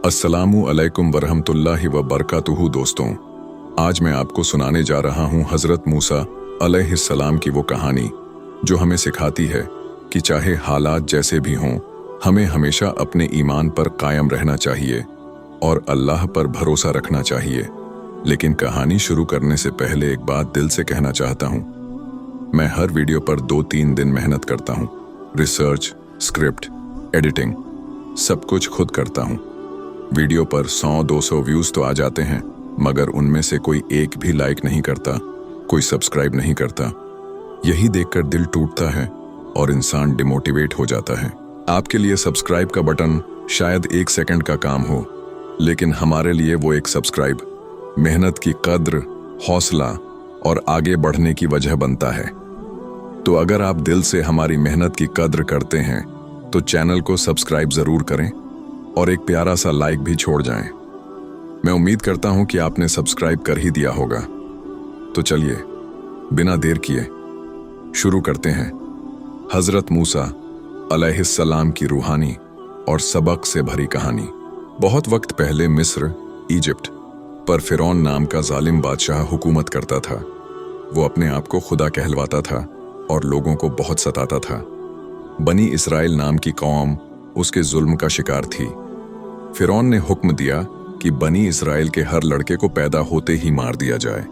अस्सलामु अलैकुम वरहमतुल्लाहि व बरकातुहू। दोस्तों, आज मैं आपको सुनाने जा रहा हूँ हज़रत मूसा अलैहिस्सलाम की वो कहानी जो हमें सिखाती है कि चाहे हालात जैसे भी हों, हमें हमेशा अपने ईमान पर कायम रहना चाहिए और अल्लाह पर भरोसा रखना चाहिए। लेकिन कहानी शुरू करने से पहले एक बात दिल से कहना चाहता हूँ। मैं हर वीडियो पर 2-3 दिन मेहनत करता हूँ। रिसर्च, स्क्रिप्ट, एडिटिंग, सब कुछ खुद करता हूँ। वीडियो पर 100-200 व्यूज़ तो आ जाते हैं, मगर उनमें से कोई एक भी लाइक नहीं करता, कोई सब्सक्राइब नहीं करता। यही देखकर दिल टूटता है और इंसान डिमोटिवेट हो जाता है। आपके लिए सब्सक्राइब का बटन शायद 1 सेकंड का काम हो, लेकिन हमारे लिए वो एक सब्सक्राइब मेहनत की कद्र, हौसला और आगे बढ़ने की वजह बनता है। तो अगर आप दिल से हमारी मेहनत की कद्र करते हैं तो चैनल को सब्सक्राइब ज़रूर करें और एक प्यारा सा लाइक भी छोड़ जाएं। मैं उम्मीद करता हूं कि आपने सब्सक्राइब कर ही दिया होगा। तो चलिए बिना देर किए शुरू करते हैं हज़रत मूसा अलैहिस्सलाम की रूहानी और सबक से भरी कहानी। बहुत वक्त पहले मिस्र, इजिप्ट पर फिरौन नाम का जालिम बादशाह हुकूमत करता था। वो अपने आप को खुदा कहलवाता था और लोगों को बहुत सताता था। बनी इसराइल नाम की कौम उसके जुल्म का शिकार थी। फिरौन ने हुक्म दिया कि बनी इसराइल के हर लड़के को पैदा होते ही मार दिया जाए।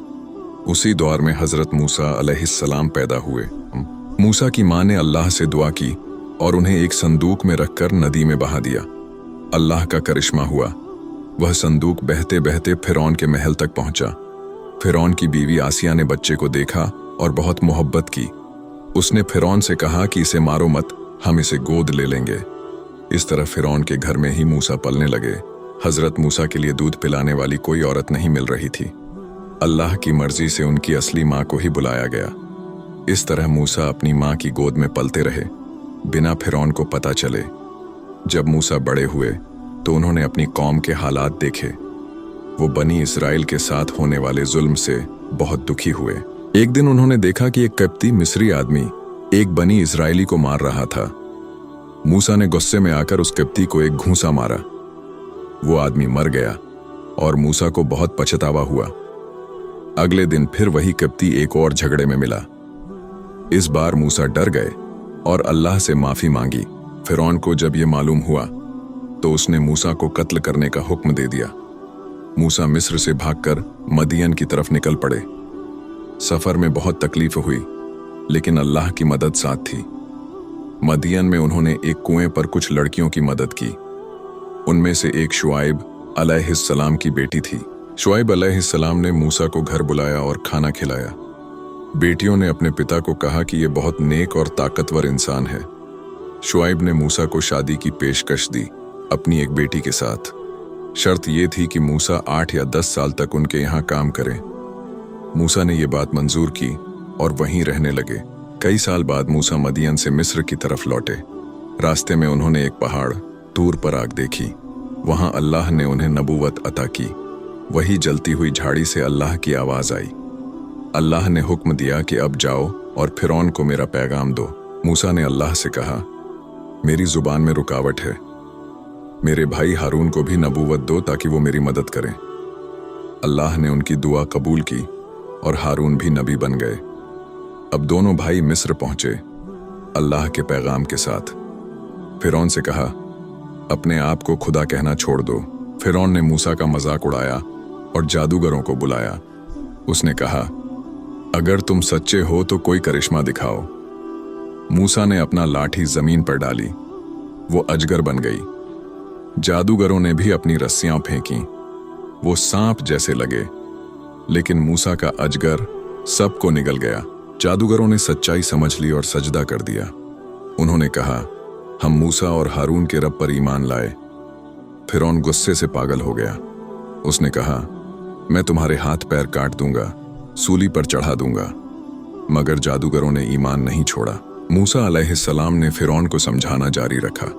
उसी दौर में हज़रत मूसा अलैहिस्सलाम पैदा हुए। मूसा की माँ ने अल्लाह से दुआ की और उन्हें एक संदूक में रखकर नदी में बहा दिया। अल्लाह का करिश्मा हुआ। वह संदूक बहते बहते फिरौन के महल तक पहुंचा। फिरौन की बीवी आसिया ने बच्चे को देखा और बहुत मोहब्बत की। उसने फिरौन से कहा कि इसे मारो मत, हम इसे गोद ले लेंगे। इस तरह फिरौन के घर में ही मूसा पलने लगे। हज़रत मूसा के लिए दूध पिलाने वाली कोई औरत नहीं मिल रही थी। अल्लाह की मर्जी से उनकी असली माँ को ही बुलाया गया। इस तरह मूसा अपनी माँ की गोद में पलते रहे, बिना फिरौन को पता चले। जब मूसा बड़े हुए तो उन्होंने अपनी कौम के हालात देखे। वो बनी इसराइल के साथ होने वाले जुल्म से बहुत दुखी हुए। एक दिन उन्होंने देखा कि एक कप्ती मिस्री आदमी एक बनी इजरायली को मार रहा था। मूसा ने गुस्से में आकर उस कप्ती को एक घूंसा मारा। वो आदमी मर गया और मूसा को बहुत पछतावा हुआ। अगले दिन फिर वही कप्ती एक और झगड़े में मिला। इस बार मूसा डर गए और अल्लाह से माफी मांगी। फिरौन को जब ये मालूम हुआ तो उसने मूसा को कत्ल करने का हुक्म दे दिया। मूसा मिस्र से भागकर मदियन की तरफ निकल पड़े। सफर में बहुत तकलीफ हुई, लेकिन अल्लाह की मदद साथ थी। मदियन में उन्होंने एक कुएं पर कुछ लड़कियों की मदद की। उनमें से एक शुआइब अलैहिस्सलाम की बेटी थी। शुआइब अलैहिस्सलाम ने मूसा को घर बुलाया और खाना खिलाया। बेटियों ने अपने पिता को कहा कि ये बहुत नेक और ताकतवर इंसान है। शुआइब ने मूसा को शादी की पेशकश दी अपनी एक बेटी के साथ। शर्त ये थी कि मूसा 8 या 10 साल तक उनके यहाँ काम करें। मूसा ने ये बात मंजूर की और वहीं रहने लगे। कई साल बाद मूसा मदियन से मिस्र की तरफ लौटे। रास्ते में उन्होंने एक पहाड़ तूर पर आग देखी। वहां अल्लाह ने उन्हें नबूवत अता की। वही जलती हुई झाड़ी से अल्लाह की आवाज आई। अल्लाह ने हुक्म दिया कि अब जाओ और फिरौन को मेरा पैगाम दो। मूसा ने अल्लाह से कहा, मेरी जुबान में रुकावट है। मेरे भाई हारून को भी नबूवत दो ताकि वो मेरी मदद करें। अल्लाह ने उनकी दुआ कबूल की और हारून भी नबी बन गए। अब दोनों भाई मिस्र पहुंचे अल्लाह के पैगाम के साथ। फिरौन से कहा, अपने आप को खुदा कहना छोड़ दो। फिरौन ने मूसा का मजाक उड़ाया और जादूगरों को बुलाया। उसने कहा, अगर तुम सच्चे हो तो कोई करिश्मा दिखाओ। मूसा ने अपना लाठी जमीन पर डाली। वो अजगर बन गई। जादूगरों ने भी अपनी रस्सियां फेंकी। वो सांप जैसे लगे, लेकिन मूसा का अजगर सबको निगल गया। जादूगरों ने सच्चाई समझ ली और सजदा कर दिया। उन्होंने कहा, हम मूसा और हारून के रब पर ईमान लाए। फिरौन गुस्से से पागल हो गया। उसने कहा, मैं तुम्हारे हाथ पैर काट दूंगा, सूली पर चढ़ा दूंगा। मगर जादूगरों ने ईमान नहीं छोड़ा। मूसा अलैहिस्सलाम ने फिरौन को समझाना जारी रखा।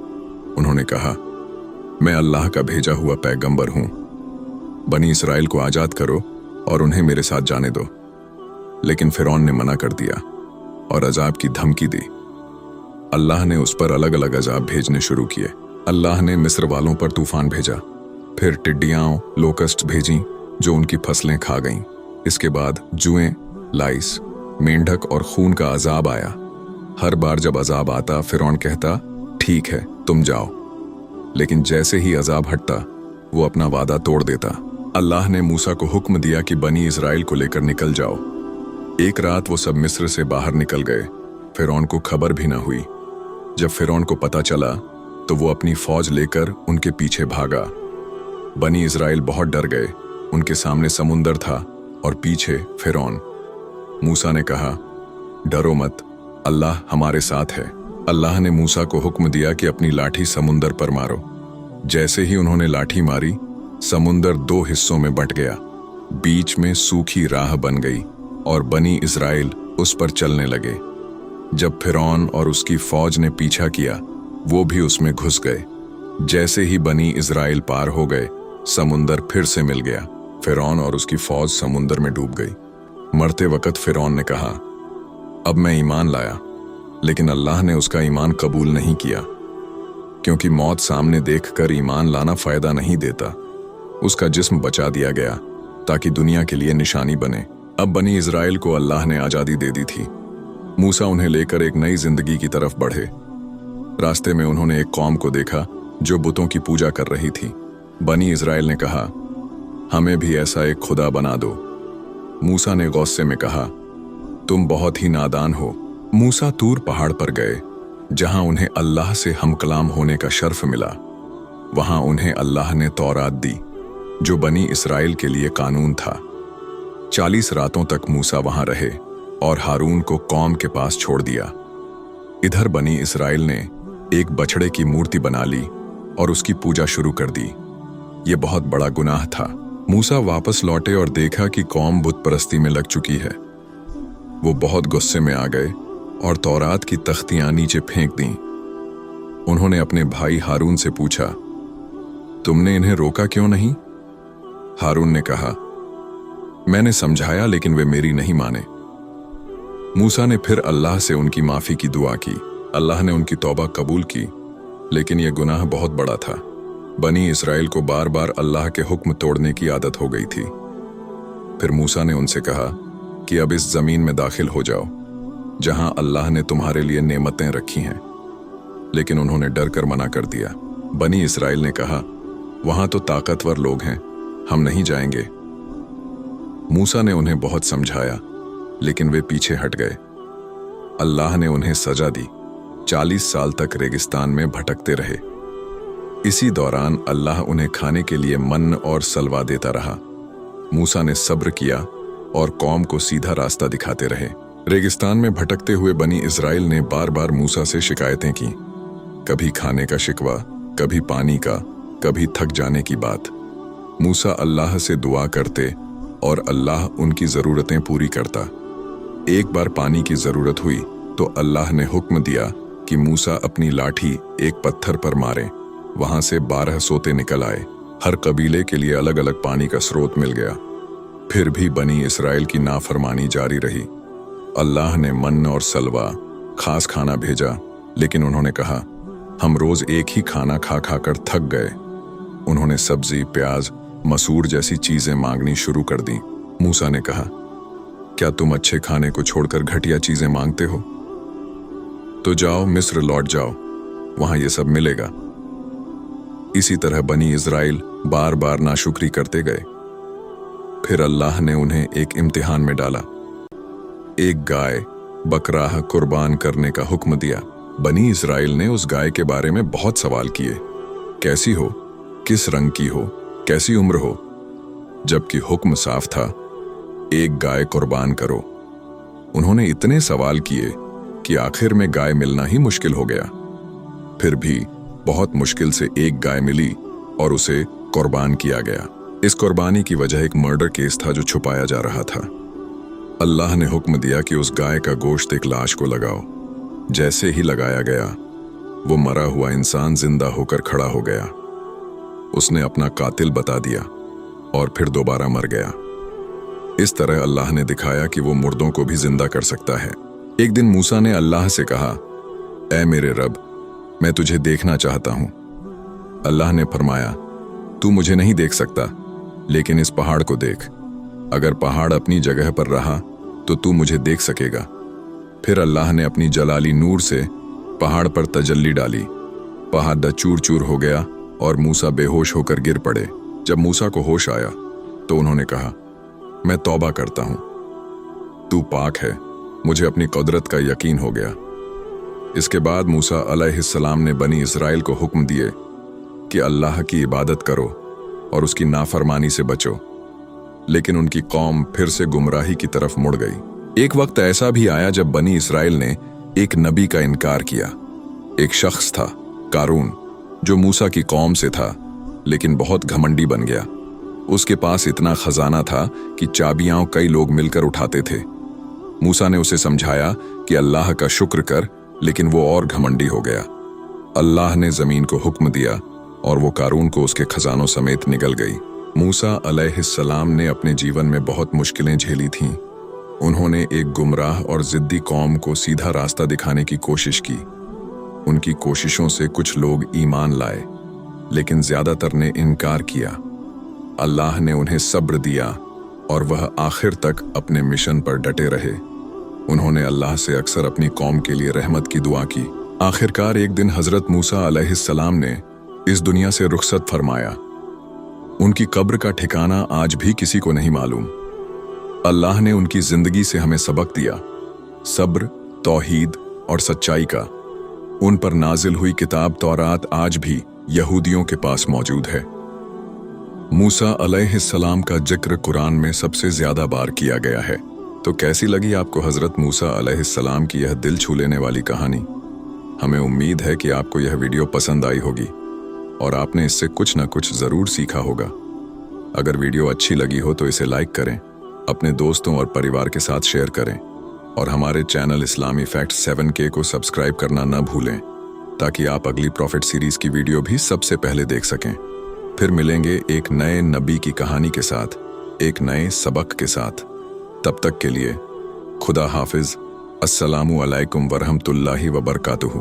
उन्होंने कहा, मैं अल्लाह का भेजा हुआ पैगंबर हूं। बनी इसराइल को आजाद करो और उन्हें मेरे साथ जाने दो। लेकिन फिरौन ने मना कर दिया और अजाब की धमकी दी। अल्लाह ने उस पर अलग अलग अजाब भेजने शुरू किए। अल्लाह ने मिस्र वालों पर तूफान भेजा। फिर टिड्डियाँ लोकस्ट भेजीं जो उनकी फसलें खा गईं। इसके बाद जुएं, लाइस, मेंढक और खून का अजाब आया। हर बार जब अजाब आता फिरौन कहता, ठीक है तुम जाओ, लेकिन जैसे ही अजाब हटता वो अपना वादा तोड़ देता। अल्लाह ने मूसा को हुक्म दिया कि बनी इस्राएल को लेकर निकल जाओ। एक रात वो सब मिस्र से बाहर निकल गए। फिरौन को खबर भी न हुई। जब फिरौन को पता चला तो वो अपनी फौज लेकर उनके पीछे भागा। बनी इस्राएल बहुत डर गए। उनके सामने समुंदर था और पीछे फिरौन। मूसा ने कहा, डरो मत, अल्लाह हमारे साथ है। अल्लाह ने मूसा को हुक्म दिया कि अपनी लाठी समुंदर पर मारो। जैसे ही उन्होंने लाठी मारी, समुंदर 2 हिस्सों में बंट गया। बीच में सूखी राह बन गई और बनी इस्राएल उस पर चलने लगे। जब फिरौन और उसकी फौज ने पीछा किया, वो भी उसमें घुस गए। जैसे ही बनी इस्राएल पार हो गए, समुंदर फिर से मिल गया। फिरौन और उसकी फौज समुंदर में डूब गई। मरते वक्त फिरौन ने कहा, अब मैं ईमान लाया, लेकिन अल्लाह ने उसका ईमान कबूल नहीं किया, क्योंकि मौत सामने देखकर ईमान लाना फायदा नहीं देता। उसका जिस्म बचा दिया गया ताकि दुनिया के लिए निशानी बने। अब बनी इस्राएल को अल्लाह ने आज़ादी दे दी थी। मूसा उन्हें लेकर एक नई जिंदगी की तरफ बढ़े। रास्ते में उन्होंने एक कौम को देखा जो बुतों की पूजा कर रही थी। बनी इस्राएल ने कहा, हमें भी ऐसा एक खुदा बना दो। मूसा ने गुस्से में कहा, तुम बहुत ही नादान हो। मूसा तूर पहाड़ पर गए, जहां उन्हें अल्लाह से हमकलाम होने का शर्फ मिला। वहां उन्हें अल्लाह ने तौरात दी, जो बनी इस्राएल के लिए कानून था। 40 रातों तक मूसा वहां रहे और हारून को कौम के पास छोड़ दिया। इधर बनी इस्राएल ने एक बछड़े की मूर्ति बना ली और उसकी पूजा शुरू कर दी। ये बहुत बड़ा गुनाह था। मूसा वापस लौटे और देखा कि कौम बुत परस्ती में लग चुकी है। वो बहुत गुस्से में आ गए और तौरात की तख्तियां नीचे फेंक दी। उन्होंने अपने भाई हारून से पूछा, तुमने इन्हें रोका क्यों नहीं? हारून ने कहा, मैंने समझाया लेकिन वे मेरी नहीं माने। मूसा ने फिर अल्लाह से उनकी माफी की दुआ की। अल्लाह ने उनकी तौबा कबूल की, लेकिन यह गुनाह बहुत बड़ा था। बनी इस्राएल को बार बार अल्लाह के हुक्म तोड़ने की आदत हो गई थी। फिर मूसा ने उनसे कहा कि अब इस जमीन में दाखिल हो जाओ जहां अल्लाह ने तुम्हारे लिए नेमतें रखी हैं। लेकिन उन्होंने डर कर मना कर दिया। बनी इस्राएल ने कहा, वहां तो ताकतवर लोग हैं, हम नहीं जाएंगे। मूसा ने उन्हें बहुत समझाया, लेकिन वे पीछे हट गए। अल्लाह ने उन्हें सजा दी। 40 साल तक रेगिस्तान में भटकते रहे। इसी दौरान अल्लाह उन्हें खाने के लिए मन्न और सलवा देता रहा। मूसा ने सब्र किया और कौम को सीधा रास्ता दिखाते रहे। रेगिस्तान में भटकते हुए बनी इस्राएल ने बार बार मूसा से शिकायतें की। कभी खाने का शिकवा, कभी पानी का, कभी थक जाने की बात। मूसा अल्लाह से दुआ करते और अल्लाह उनकी ज़रूरतें पूरी करता। एक बार पानी की ज़रूरत हुई तो अल्लाह ने हुक्म दिया कि मूसा अपनी लाठी एक पत्थर पर मारे। वहां से 12 सोते निकल आए। हर कबीले के लिए अलग अलग पानी का स्रोत मिल गया। फिर भी बनी इस्राएल की नाफरमानी जारी रही। अल्लाह ने मन और सलवा खास खाना भेजा, लेकिन उन्होंने कहा, हम रोज एक ही खाना खा खा कर थक गए। उन्होंने सब्जी, प्याज, मसूर जैसी चीजें मांगनी शुरू कर दी। मूसा ने कहा, क्या तुम अच्छे खाने को छोड़कर घटिया चीजें मांगते हो? तो जाओ मिस्र लौट जाओ, वहां ये सब मिलेगा। इसी तरह बनी इस्राएल बार बार नाशुक्री करते गए। फिर अल्लाह ने उन्हें एक इम्तिहान में डाला। एक गाय बकराह कुर्बान करने का हुक्म दिया। बनी इस्राएल ने उस गाय के बारे में बहुत सवाल किए, कैसी हो, किस रंग की हो, कैसी उम्र हो, जबकि हुक्म साफ था, एक गाय कुर्बान करो। उन्होंने इतने सवाल किए कि आखिर में गाय मिलना ही मुश्किल हो गया। फिर भी बहुत मुश्किल से एक गाय मिली और उसे कुर्बान किया गया। इस कुर्बानी की वजह एक मर्डर केस था जो छुपाया जा रहा था। अल्लाह ने हुक्म दिया कि उस गाय का गोश्त एक लाश को लगाओ। जैसे ही लगाया गया, वो मरा हुआ इंसान जिंदा होकर खड़ा हो गया। उसने अपना कातिल बता दिया और फिर दोबारा मर गया। इस तरह अल्लाह ने दिखाया कि वो मुर्दों को भी जिंदा कर सकता है। एक दिन मूसा ने अल्लाह से कहा, ऐ मेरे रब, मैं तुझे देखना चाहता हूं। अल्लाह ने फरमाया, तू मुझे नहीं देख सकता, लेकिन इस पहाड़ को देख। अगर पहाड़ अपनी जगह पर रहा तो तू मुझे देख सकेगा। फिर अल्लाह ने अपनी जलाली नूर से पहाड़ पर तजल्ली डाली। पहाड़ चूर चूर हो गया और मूसा बेहोश होकर गिर पड़े। जब मूसा को होश आया तो उन्होंने कहा, मैं तौबा करता हूं, तू पाक है, मुझे अपनी कुदरत का यकीन हो गया। इसके बाद मूसा अलैहिस्सलाम ने बनी इस्राएल को हुक्म दिए कि अल्लाह की इबादत करो और उसकी नाफरमानी से बचो। लेकिन उनकी कौम फिर से गुमराही की तरफ मुड़ गई। एक वक्त ऐसा भी आया जब बनी इस्राएल ने एक नबी का इनकार किया। एक शख्स था कारून, जो मूसा की कौम से था, लेकिन बहुत घमंडी बन गया। उसके पास इतना खजाना था कि चाबियां कई लोग मिलकर उठाते थे। मूसा ने उसे समझाया कि अल्लाह का शुक्र कर, लेकिन वो और घमंडी हो गया। अल्लाह ने जमीन को हुक्म दिया और वो कारून को उसके खजानों समेत निगल गई। मूसा अलैहिस्सलाम ने अपने जीवन में बहुत मुश्किलें झेली थीं। उन्होंने एक गुमराह और जिद्दी कौम को सीधा रास्ता दिखाने की कोशिश की। उनकी कोशिशों से कुछ लोग ईमान लाए, लेकिन ज्यादातर ने इनकार किया। अल्लाह ने उन्हें सब्र दिया और वह आखिर तक अपने मिशन पर डटे रहे। उन्होंने अल्लाह से अक्सर अपनी कौम के लिए रहमत की दुआ की। आखिरकार एक दिन हजरत मूसा अलैहिस्सलाम ने इस दुनिया से रुखसत फरमाया। उनकी कब्र का ठिकाना आज भी किसी को नहीं मालूम। अल्लाह ने उनकी जिंदगी से हमें सबक दिया, सब्र, तौहीद और सच्चाई का। उन पर नाजिल हुई किताब तौरात आज भी यहूदियों के पास मौजूद है। मूसा अलैहिस्सलाम का जिक्र कुरान में सबसे ज्यादा बार किया गया है। तो कैसी लगी आपको हजरत मूसा अलैहिस्सलाम की यह दिल छू लेने वाली कहानी? हमें उम्मीद है कि आपको यह वीडियो पसंद आई होगी और आपने इससे कुछ न कुछ जरूर सीखा होगा। अगर वीडियो अच्छी लगी हो तो इसे लाइक करें, अपने दोस्तों और परिवार के साथ शेयर करें और हमारे चैनल इस्लामी फैक्ट्स 7K को सब्सक्राइब करना न भूलें, ताकि आप अगली प्रॉफिट सीरीज की वीडियो भी सबसे पहले देख सकें। फिर मिलेंगे एक नए नबी की कहानी के साथ, एक नए सबक के साथ। तब तक के लिए खुदा हाफिज। अस्सलामु अलैकुम वरहमतुल्लाहि वबरकातुहू।